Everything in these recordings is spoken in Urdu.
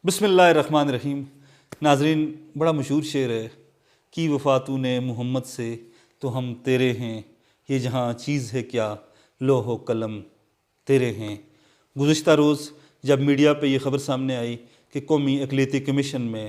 بسم اللہ الرحمن الرحیم۔ ناظرین، بڑا مشہور شعر ہے، کی وفا تو نے محمد سے تو ہم تیرے ہیں، یہ جہاں چیز ہے کیا لوح و قلم تیرے ہیں۔ گزشتہ روز جب میڈیا پہ یہ خبر سامنے آئی کہ قومی اقلیتی کمیشن میں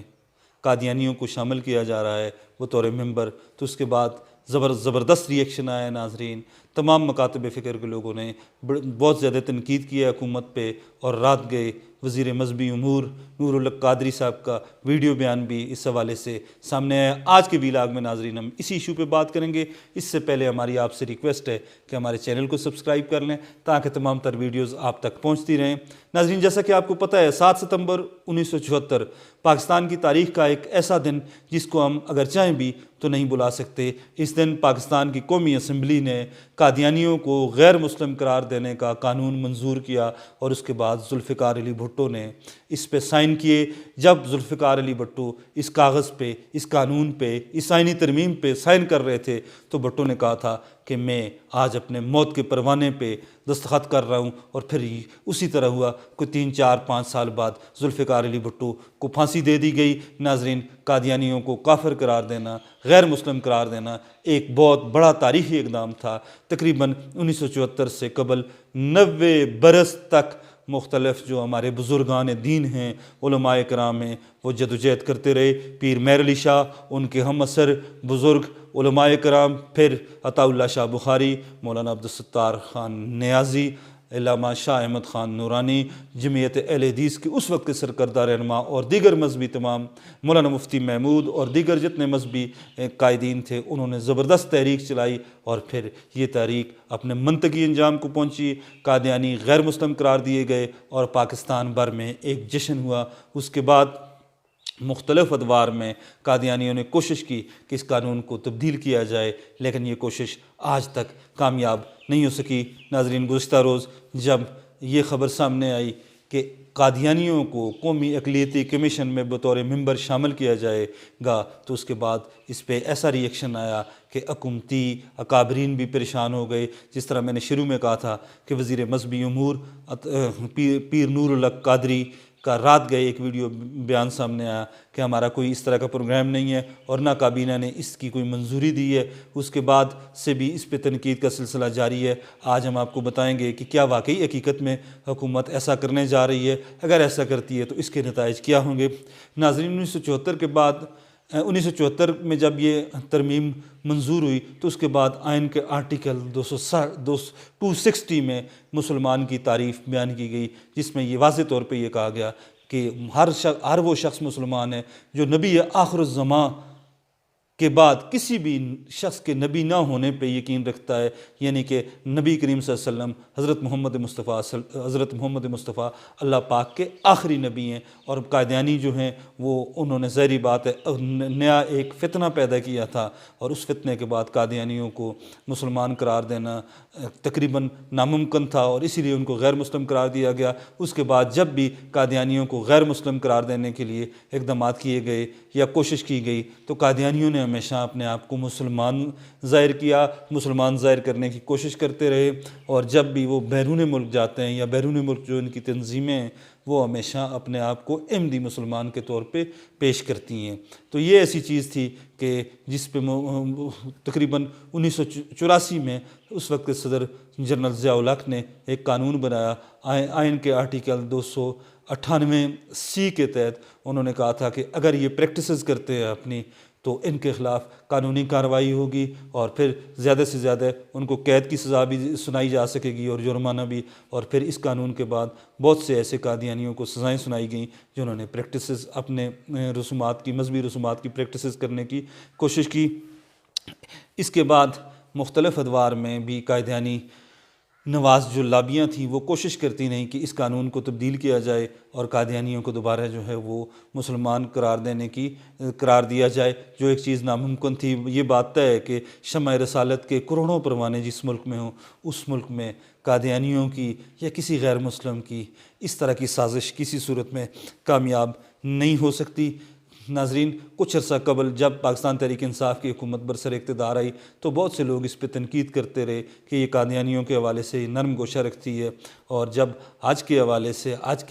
قادیانیوں کو شامل کیا جا رہا ہے بطور ممبر، تو اس کے بعد زبردست ری ایکشن آیا ناظرین۔ تمام مکاتب فکر کے لوگوں نے بہت زیادہ تنقید کیا حکومت پہ، اور رات گئے وزیر مذہبی امور نور الحق قادری صاحب کا ویڈیو بیان بھی اس حوالے سے سامنے آیا۔ آج کے ویلاگ میں ناظرین ہم اسی ایشو پہ بات کریں گے۔ اس سے پہلے ہماری آپ سے ریکویسٹ ہے کہ ہمارے چینل کو سبسکرائب کر لیں تاکہ تمام تر ویڈیوز آپ تک پہنچتی رہیں۔ ناظرین، جیسا کہ آپ کو پتہ ہے، 7 ستمبر 1974 پاکستان کی تاریخ کا ایک ایسا دن جس کو ہم اگر چاہیں بھی تو نہیں بلا سکتے۔ اس دن پاکستان کی قومی اسمبلی نے قادیانیوں کو غیر مسلم قرار دینے کا قانون منظور کیا، اور اس کے بعد ذوالفقار علی بھٹو نے اس پہ سائن کیے۔ جب ذوالفقار علی بھٹو اس کاغذ پہ، اس قانون پہ، اس آئینی ترمیم پہ سائن کر رہے تھے تو بھٹو نے کہا تھا کہ میں آج اپنے موت کے پروانے پہ دستخط کر رہا ہوں، اور پھر اسی طرح ہوا۔ کوئی 3 4 5 سال بعد ذوالفقار علی بھٹو کو پھانسی دے دی گئی۔ ناظرین، قادیانیوں کو کافر قرار دینا، غیر مسلم قرار دینا ایک بہت بڑا تاریخی اقدام تھا۔ تقریباً 1974 سے قبل 90 برس تک مختلف جو ہمارے بزرگان دین ہیں، علماء کرام ہیں، وہ جدوجہد کرتے رہے۔ پیر مہر علی شاہ، ان کے ہم عصر بزرگ علماء کرام، پھر عطا اللہ شاہ بخاری، مولانا عبدالستار خان نیازی، علامہ شاہ احمد خان نورانی، جمعیت اہل حدیث کے اس وقت کے سرکردہ رہنما، اور دیگر مذہبی تمام، مولانا مفتی محمود اور دیگر جتنے مذہبی قائدین تھے، انہوں نے زبردست تحریک چلائی، اور پھر یہ تحریک اپنے منطقی انجام کو پہنچی۔ قادیانی غیر مسلم قرار دیے گئے اور پاکستان بھر میں ایک جشن ہوا۔ اس کے بعد مختلف ادوار میں قادیانیوں نے کوشش کی کہ اس قانون کو تبدیل کیا جائے، لیکن یہ کوشش آج تک کامیاب نہیں ہو سکی۔ ناظرین، گزشتہ روز جب یہ خبر سامنے آئی کہ قادیانیوں کو قومی اقلیتی کمیشن میں بطور ممبر شامل کیا جائے گا، تو اس کے بعد اس پہ ایسا ری ایکشن آیا کہ حکومتی اکابرین بھی پریشان ہو گئے۔ جس طرح میں نے شروع میں کہا تھا کہ وزیر مذہبی امور پیر نور الحق قادری کا رات گئے ایک ویڈیو بیان سامنے آیا کہ ہمارا کوئی اس طرح کا پروگرام نہیں ہے، اور نہ کابینہ نے اس کی کوئی منظوری دی ہے۔ اس کے بعد سے بھی اس پہ تنقید کا سلسلہ جاری ہے۔ آج ہم آپ کو بتائیں گے کہ کیا واقعی حقیقت میں حکومت ایسا کرنے جا رہی ہے، اگر ایسا کرتی ہے تو اس کے نتائج کیا ہوں گے۔ ناظرین، 1974 کے بعد 1974 میں جب یہ ترمیم منظور ہوئی تو اس کے بعد آئین کے آرٹیکل 260 میں مسلمان کی تعریف بیان کی گئی، جس میں یہ واضح طور پہ یہ کہا گیا کہ ہر وہ شخص مسلمان ہے جو نبی آخر الزماں کے بعد کسی بھی شخص کے نبی نہ ہونے پہ یقین رکھتا ہے، یعنی کہ نبی کریم صلی اللہ علیہ وسلم حضرت محمد مصطفیٰ اللہ پاک کے آخری نبی ہیں۔ اور قادیانی جو ہیں وہ انہوں نے ظاہری بات ہے نیا ایک فتنہ پیدا کیا تھا، اور اس فتنے کے بعد قادیانیوں کو مسلمان قرار دینا تقریباً ناممکن تھا، اور اسی لیے ان کو غیر مسلم قرار دیا گیا۔ اس کے بعد جب بھی قادیانیوں کو غیر مسلم قرار دینے کے لیے اقدامات کیے گئے یا کوشش کی گئی تو قادیانیوں نے ہمیشہ اپنے آپ کو مسلمان ظاہر کیا، مسلمان ظاہر کرنے کی کوشش کرتے رہے، اور جب بھی وہ بیرون ملک جاتے ہیں یا بیرون ملک جو ان کی تنظیمیں ہیں وہ ہمیشہ اپنے آپ کو احمدی مسلمان کے طور پہ پیش کرتی ہیں۔ تو یہ ایسی چیز تھی کہ جس پہ تقریباً 1984 میں اس وقت کے صدر جنرل ضیاء الحق نے ایک قانون بنایا، آئین کے آرٹیکل 298C کے تحت انہوں نے کہا تھا کہ اگر یہ پریکٹسز کرتے ہیں اپنی تو ان کے خلاف قانونی کارروائی ہوگی، اور پھر زیادہ سے زیادہ ان کو قید کی سزا بھی سنائی جا سکے گی اور جرمانہ بھی۔ اور پھر اس قانون کے بعد بہت سے ایسے قادیانیوں کو سزائیں سنائی گئیں جنہوں نے پریکٹسز اپنے رسومات کی، مذہبی رسومات کی پریکٹسز کرنے کی کوشش کی۔ اس کے بعد مختلف ادوار میں بھی قادیانی نواز جو لابیاں تھیں وہ کوشش کرتی نہیں کہ اس قانون کو تبدیل کیا جائے اور قادیانیوں کو دوبارہ جو ہے وہ مسلمان قرار دیا جائے، جو ایک چیز ناممکن تھی۔ یہ بات طے ہے کہ شمع رسالت کے کروڑوں پروانے جس ملک میں ہوں، اس ملک میں قادیانیوں کی یا کسی غیر مسلم کی اس طرح کی سازش کسی صورت میں کامیاب نہیں ہو سکتی۔ ناظرین، کچھ عرصہ قبل جب پاکستان تحریک انصاف کی حکومت برسر اقتدار آئی تو بہت سے لوگ اس پہ تنقید کرتے رہے کہ یہ قادیانیوں کے حوالے سے یہ نرم گوشہ رکھتی ہے، اور جب آج کے حوالے سے آج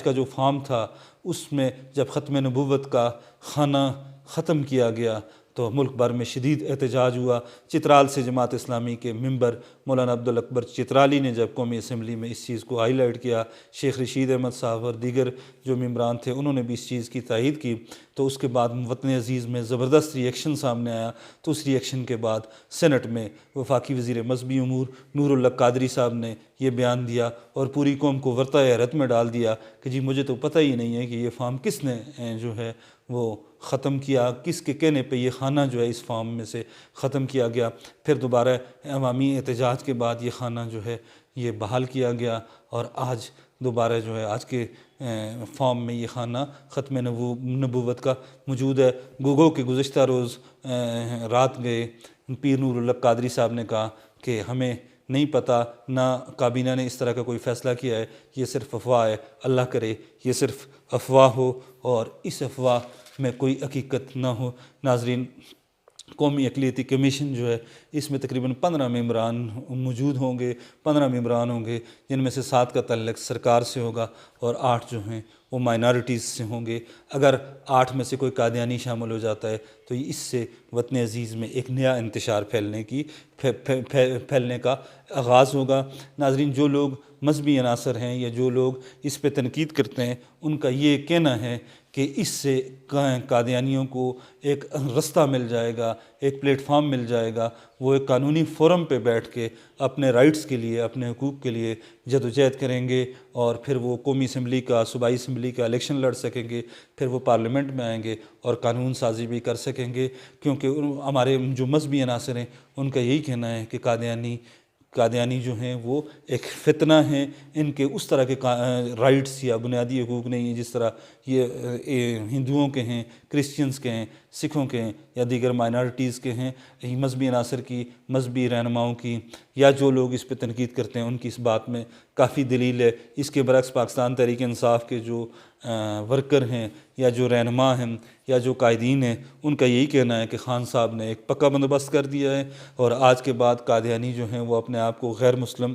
کا جو فارم تھا اس میں جب ختم نبوت کا خانہ ختم کیا گیا تو ملک بھر میں شدید احتجاج ہوا۔ چترال سے جماعت اسلامی کے ممبر مولانا عبدالاکبر چترالی نے جب قومی اسمبلی میں اس چیز کو ہائی لائٹ کیا، شیخ رشید احمد صاحب اور دیگر جو ممبران تھے انہوں نے بھی اس چیز کی تائید کی، تو اس کے بعد وطن عزیز میں زبردست ری ایکشن سامنے آیا۔ تو اس ری ایکشن کے بعد سینٹ میں وفاقی وزیر مذہبی امور نور اللہ قادری صاحب نے یہ بیان دیا اور پوری قوم کو ورطہ حیرت میں ڈال دیا کہ جی مجھے تو پتہ ہی نہیں ہے کہ یہ فارم کس نے جو ہے وہ ختم کیا، کس کے کہنے پہ یہ خانہ جو ہے اس فارم میں سے ختم کیا گیا۔ پھر دوبارہ عوامی احتجاج کے بعد یہ خانہ جو ہے یہ بحال کیا گیا، اور آج دوبارہ جو ہے آج کے فارم میں یہ خانہ ختم نبوت کا موجود ہے۔ گو کہ گزشتہ روز رات گئے پیر نور اللہ قادری صاحب نے کہا کہ ہمیں نہیں پتہ، نہ کابینہ نے اس طرح کا کوئی فیصلہ کیا ہے، یہ صرف افواہ ہے، اللہ کرے یہ صرف افواہ ہو اور اس افواہ میں کوئی حقیقت نہ ہو۔ ناظرین، قومی اقلیتی کمیشن جو ہے اس میں تقریباً 15 ممبران موجود ہوں گے، 15 ممبران ہوں گے، جن میں سے 7 کا تعلق سرکار سے ہوگا اور 8 جو ہیں وہ مائنارٹیز سے ہوں گے۔ اگر 8 میں سے کوئی قادیانی شامل ہو جاتا ہے تو اس سے وطن عزیز میں ایک نیا انتشار پھیلنے کا آغاز ہوگا۔ ناظرین، جو لوگ مذہبی عناصر ہیں یا جو لوگ اس پہ تنقید کرتے ہیں ان کا یہ کہنا ہے کہ اس سے قادیانیوں کو ایک رستہ مل جائے گا، ایک پلیٹ فارم مل جائے گا، وہ ایک قانونی فورم پہ بیٹھ کے اپنے رائٹس کے لیے، اپنے حقوق کے لیے جدوجہد کریں گے، اور پھر وہ قومی اسمبلی کا، صوبائی اسمبلی کا الیکشن لڑ سکیں گے، پھر وہ پارلیمنٹ میں آئیں گے اور قانون سازی بھی کر سکیں گے۔ کیونکہ ہمارے جو مذہبی عناصر ہیں ان کا یہی کہنا ہے کہ قادیانی جو ہیں وہ ایک فتنہ ہیں، ان کے اس طرح کے رائٹس یا بنیادی حقوق نہیں ہیں جس طرح یہ ہندوؤں کے ہیں، کرسچنز کے ہیں، سکھوں کے ہیں یا دیگر مائنارٹیز کے ہیں۔ مذہبی عناصر کی، مذہبی رہنماؤں کی، یا جو لوگ اس پہ تنقید کرتے ہیں ان کی اس بات میں کافی دلیل ہے۔ اس کے برعکس پاکستان تحریک انصاف کے جو ورکر ہیں یا جو رہنما ہیں یا جو قائدین ہیں ان کا یہی کہنا ہے کہ خان صاحب نے ایک پکا بندوبست کر دیا ہے، اور آج کے بعد قادیانی جو ہیں وہ اپنے آپ کو غیر مسلم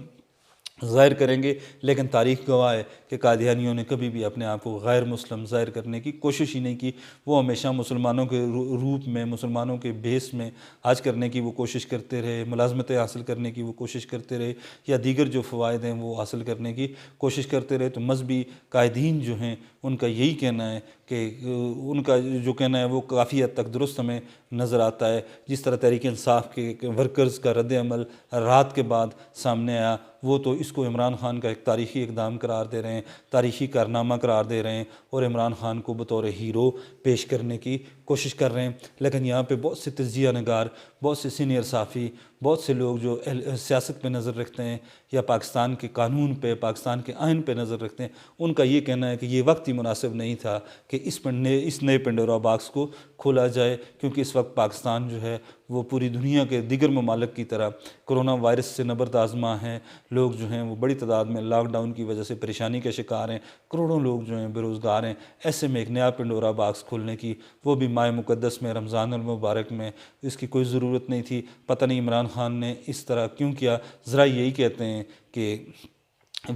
ظاہر کریں گے، لیکن تاریخ گواہ ہے کہ قادیانیوں نے کبھی بھی اپنے آپ کو غیر مسلم ظاہر کرنے کی کوشش ہی نہیں کی۔ وہ ہمیشہ مسلمانوں کے روپ میں، مسلمانوں کے بیس میں آج کرنے کی وہ کوشش کرتے رہے، ملازمتیں حاصل کرنے کی وہ کوشش کرتے رہے، یا دیگر جو فوائد ہیں وہ حاصل کرنے کی کوشش کرتے رہے۔ تو مذہبی قائدین جو ہیں ان کا یہی کہنا ہے کہ ان کا جو کہنا ہے وہ کافی حد تک درست ہمیں نظر آتا ہے۔ جس طرح تحریک انصاف کے ورکرز کا رد عمل رات کے بعد سامنے آیا، وہ تو اس کو عمران خان کا ایک تاریخی اقدام قرار دے رہے ہیں، تاریخی کارنامہ قرار دے رہے ہیں، اور عمران خان کو بطور ہیرو پیش کرنے کی کوشش کر رہے ہیں۔ لیکن یہاں پہ بہت سے تجزیہ نگار، بہت سے سینئر صحافی، بہت سے لوگ جو سیاست پہ نظر رکھتے ہیں یا پاکستان کے قانون پہ، پاکستان کے آئین پہ نظر رکھتے ہیں، ان کا یہ کہنا ہے کہ یہ وقت ہی مناسب نہیں تھا کہ اس نئے پنڈورا باکس کو کھولا جائے، کیونکہ اس وقت پاکستان جو ہے وہ پوری دنیا کے دیگر ممالک کی طرح کرونا وائرس سے نبرد آزما ہے۔ لوگ جو ہیں وہ بڑی تعداد میں لاک ڈاؤن کی وجہ سے پریشانی کا شکار ہیں، کروڑوں لوگ جو ہیں بے روزگار ہیں۔ ایسے میں ایک نیا پنڈورا باکس کھولنے کی، وہ بھی ماہ مقدس میں، رمضان المبارک میں، اس کی کوئی ضرورت نہیں تھی۔ پتہ نہیں عمران خان نے اس طرح کیوں کیا۔ ذرا یہی کہتے ہیں کہ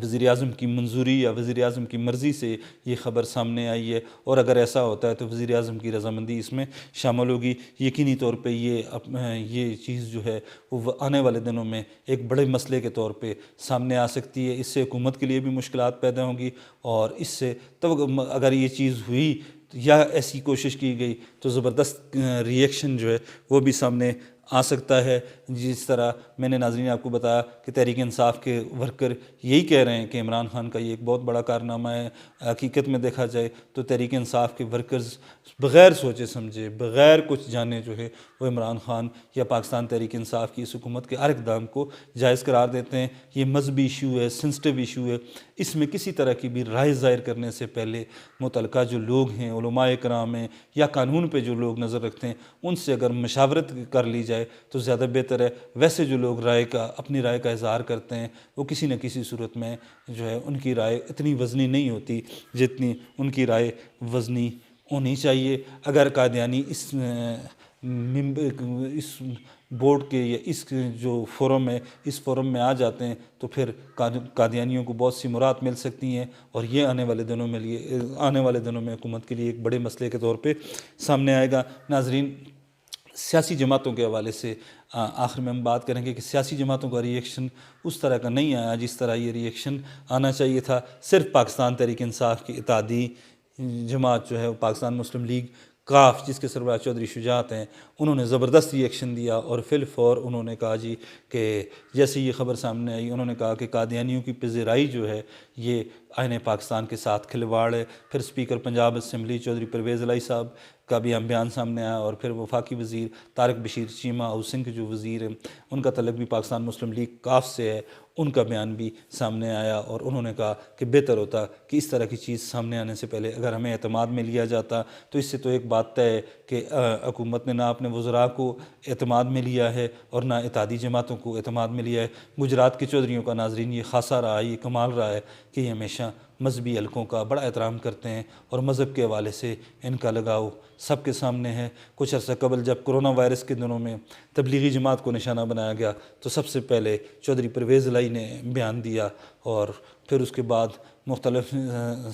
وزیر اعظم کی منظوری یا وزیر اعظم کی مرضی سے یہ خبر سامنے آئی ہے، اور اگر ایسا ہوتا ہے تو وزیر اعظم کی رضامندی اس میں شامل ہوگی۔ یقینی طور پہ یہ چیز جو ہے وہ آنے والے دنوں میں ایک بڑے مسئلے کے طور پہ سامنے آ سکتی ہے۔ اس سے حکومت کے لیے بھی مشکلات پیدا ہوں گی، اور اس سے اگر یہ چیز ہوئی یا ایسی کوشش کی گئی تو زبردست ری ایکشن جو ہے وہ بھی سامنے آ سکتا ہے۔ جس طرح میں نے ناظرین آپ کو بتایا کہ تحریک انصاف کے ورکر یہی کہہ رہے ہیں کہ عمران خان کا یہ ایک بہت بڑا کارنامہ ہے۔ حقیقت میں دیکھا جائے تو تحریک انصاف کے ورکرز بغیر سوچے سمجھے، بغیر کچھ جانے جو ہے وہ عمران خان یا پاکستان تحریک انصاف کی اس حکومت کے ہر اقدام کو جائز قرار دیتے ہیں۔ یہ مذہبی ایشو ہے، سینسٹیو ایشو ہے، اس میں کسی طرح کی بھی رائے ظاہر کرنے سے پہلے متعلقہ جو لوگ ہیں، علماء کرام ہیں یا قانون پہ جو لوگ نظر رکھتے ہیں، ان سے اگر مشاورت کر لی جائے تو زیادہ بہتر ہے۔ ویسے جو لوگ اپنی رائے کا اظہار کرتے ہیں وہ کسی نہ کسی صورت میں جو ہے ان کی رائے اتنی وزنی نہیں ہوتی جتنی ان کی رائے وزنی ہونی چاہیے۔ اگر قادیانی اس بورڈ کے یا اس جو فورم ہے اس فورم میں آ جاتے ہیں تو پھر قادیانیوں کو بہت سی مراد مل سکتی ہیں، اور یہ آنے والے دنوں میں حکومت کے لیے ایک بڑے مسئلے کے طور پہ سامنے آئے گا۔ ناظرین، سیاسی جماعتوں کے حوالے سے آخر میں ہم بات کریں گے کہ سیاسی جماعتوں کا ریئیکشن اس طرح کا نہیں آیا جس طرح یہ ریئیکشن آنا چاہیے تھا۔ صرف پاکستان تحریک انصاف کی اتحادی جماعت جو ہے پاکستان مسلم لیگ کاف، جس کے سربراہ چودھری شجاعت ہیں، انہوں نے زبردست ریئیکشن دیا، اور فی الفور انہوں نے کہا جی کہ جیسے یہ خبر سامنے آئی انہوں نے کہا کہ قادیانیوں کی پذیرائی جو ہے یہ آئین پاکستان کے ساتھ کھلواڑ ہے۔ پھر اسپیکر پنجاب اسمبلی چودھری پرویز الہی صاحب کا بھی بیان سامنے آیا، اور پھر وفاقی وزیر طارق بشیر چیمہ ہاؤسنگ کے جو وزیر ہیں ان کا تعلق بھی پاکستان مسلم لیگ کاف سے ہے، ان کا بیان بھی سامنے آیا، اور انہوں نے کہا کہ بہتر ہوتا کہ اس طرح کی چیز سامنے آنے سے پہلے اگر ہمیں اعتماد میں لیا جاتا تو اس سے تو ایک بات طے ہے کہ حکومت نے نہ اپنے وزراء کو اعتماد میں لیا ہے اور نہ اتحادی جماعتوں کو اعتماد میں لیا ہے۔ گجرات کے چودھریوں کا ناظرین یہ خاصا رہا ہے، یہ کمال رہا ہے کہ یہ ہمیشہ مذہبی حلقوں کا بڑا احترام کرتے ہیں، اور مذہب کے حوالے سے ان کا لگاؤ سب کے سامنے ہے۔ کچھ عرصہ قبل جب کرونا وائرس کے دنوں میں تبلیغی جماعت کو نشانہ بنایا گیا تو سب سے پہلے چودھری پرویز الہی نے بیان دیا، اور پھر اس کے بعد مختلف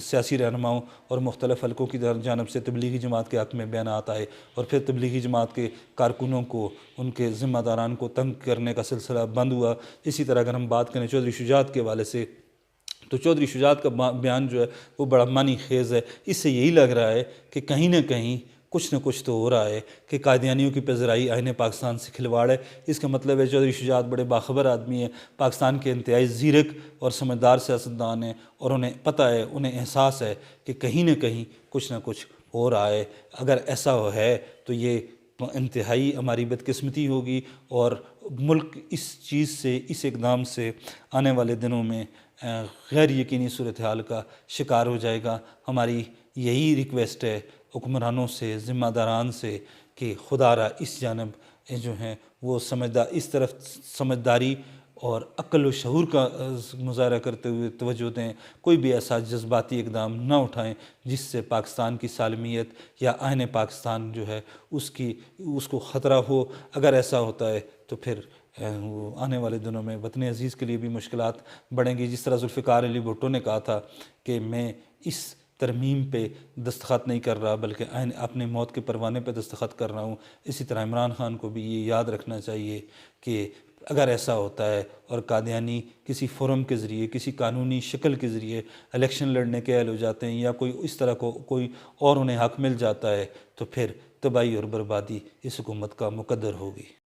سیاسی رہنماؤں اور مختلف حلقوں کی جانب سے تبلیغی جماعت کے حق میں بیانات آئے، اور پھر تبلیغی جماعت کے کارکنوں کو، ان کے ذمہ داران کو تنگ کرنے کا سلسلہ بند ہوا۔ اسی طرح اگر ہم بات کریں چودھری شجاعت کے حوالے سے تو چودھری شجاعت کا بیان جو ہے وہ بڑا معنی خیز ہے۔ اس سے یہی لگ رہا ہے کہ کہیں نہ کہیں کچھ نہ کچھ تو ہو رہا ہے کہ قادیانیوں کی پذیرائی آئین پاکستان سے کھلواڑ ہے۔ اس کا مطلب ہے چودھری شجاعت بڑے باخبر آدمی ہیں، پاکستان کے انتہائی زیرک اور سمجھدار سیاستدان ہیں، اور انہیں پتہ ہے، انہیں احساس ہے کہ کہیں نہ کہیں کچھ نہ کچھ ہو رہا ہے۔ اگر ایسا ہے تو یہ انتہائی ہماری بدقسمتی ہوگی، اور ملک اس چیز سے، اس اقدام سے آنے والے دنوں میں غیر یقینی صورتحال کا شکار ہو جائے گا۔ ہماری یہی ریکویسٹ ہے حکمرانوں سے، ذمہ داران سے، کہ خدا را اس جانب جو ہیں وہ اس طرف سمجھداری اور عقل و شعور کا مظاہرہ کرتے ہوئے توجہ دیں، کوئی بھی ایسا جذباتی اقدام نہ اٹھائیں جس سے پاکستان کی سالمیت یا آئین پاکستان جو ہے اس کو خطرہ ہو۔ اگر ایسا ہوتا ہے تو پھر آنے والے دنوں میں وطن عزیز کے لیے بھی مشکلات بڑھیں گی۔ جس طرح ذوالفقار علی بھٹو نے کہا تھا کہ میں اس ترمیم پہ دستخط نہیں کر رہا بلکہ اپنے موت کے پروانے پہ دستخط کر رہا ہوں، اسی طرح عمران خان کو بھی یہ یاد رکھنا چاہیے کہ اگر ایسا ہوتا ہے اور قادیانی کسی فورم کے ذریعے، کسی قانونی شکل کے ذریعے الیکشن لڑنے کے اہل ہو جاتے ہیں، یا کوئی اس طرح کوئی اور انہیں حق مل جاتا ہے، تو پھر تباہی اور بربادی اس حکومت کا مقدر ہوگی۔